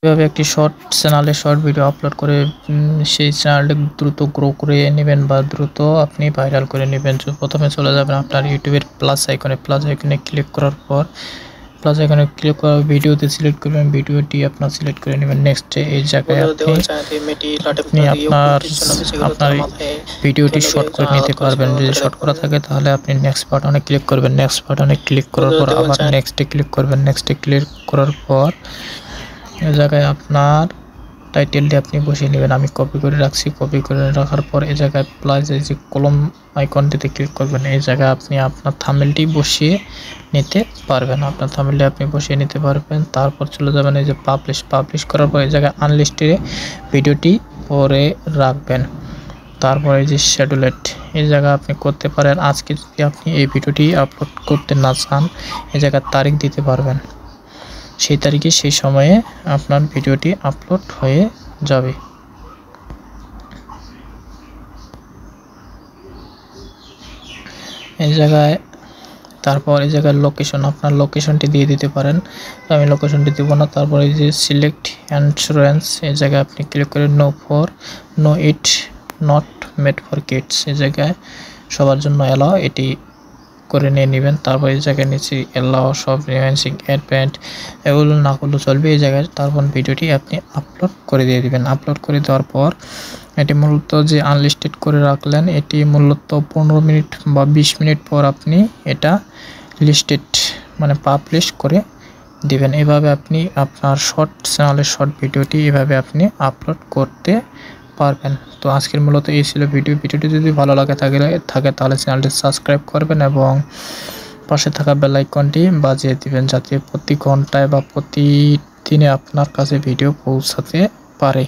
এভাবে একটি শর্ট চ্যানেলে শর্ট ভিডিও আপলোড করে সেই চ্যানেলটি দ্রুত গ্রো করে নেবেন বা দ্রুত আপনি ভাইরাল করে নেবেন। প্রথমে চলে যাবেন আপনার ইউটিউবের প্লাস আইকনে ক্লিক করার পর ভিডিওতে সিলেক্ট করবেন, ভিডিওটি আপনার সিলেক্ট করে নেবেন। নেক্সট এই জায়গায় আপনি আপনার ভিডিওটি শর্ট করে নিতে পারবেন। যদি শর্ট করা থাকে তাহলে আপনি নেক্সট বাটনে ক্লিক করবেন। নেক্সট বাটনে ক্লিক করার পর আবার নেক্সটে ক্লিক করবেন। নেক্সটে ক্লিক করার পর এই জায়গায় আপনার টাইটেলটি আপনি বসিয়ে নেবেন। আমি কপি করে রাখছি। কপি করে রাখার পর এই জায়গায় প্লাস এই যে কলম আইকনটিতে ক্লিক করবেন। এই জায়গায় আপনি আপনার থাম্বনেলটি বসিয়ে নিতে পারবেন। আপনার থাম্বনেলটি আপনি বসিয়ে নিতে পারবেন। তারপর চলে যাবেন এই যে পাবলিশ করার পর এই জায়গায় আনলিস্টেড ভিডিওটি পরে রাখবেন। তারপর এই যে শিডিউলেড এই জায়গা আপনি করতে পারেন। আজকে যদি আপনি এই ভিডিওটি আপলোড করতে না চান এই জায়গায় তারিখ দিতে পারবেন। সেই তারিখে সেই সময়ে আপনার ভিডিওটি আপলোড হয়ে যাবে। এই জায়গায় তারপর এই জায়গায় লোকেশন, আপনার লোকেশনটি দিয়ে দিতে পারেন। আমি লোকেশনটি দেবো না। তারপর এই যে সিলেক্ট ইন্স্যুরেন্স এই জায়গায় আপনি ক্লিক করে no it not made for kids এই জায়গায় সবার জন্য অ্যালাউ এটি করে নিয়ে নেবেন। তারপর এই জায়গায় নিচে অ্যালাউ সব রিমেন্সিং অ্যাডভেন্ট এগুলো না করলেও চলবে। এই জায়গায় তারপর ভিডিওটি আপনি আপলোড করে দিয়ে দিবেন। আপলোড করে দেওয়ার পর এটি মূলত যে আনলিস্টেড করে রাখলেন এটি মূলত 15 মিনিট বা 20 মিনিট পর আপনি এটা লিস্টেড মানে পাবলিশ করে দিবেন। এভাবে আপনি আপনার শর্ট চ্যানেলের শর্ট ভিডিওটি এভাবে আপনি আপলোড করতে পারবেন। তো আজকের মূলত এই ছিল ভিডিওটি যদি ভালো লাগে থাকে তাহলে চ্যানেলটি সাবস্ক্রাইব করবেন এবং পাশে থাকা বেল আইকনটি বাজিয়ে দিবেন যাতে প্রতি ঘন্টায় বা প্রতিদিনে আপনার কাছে ভিডিও পৌঁছাতে পারে।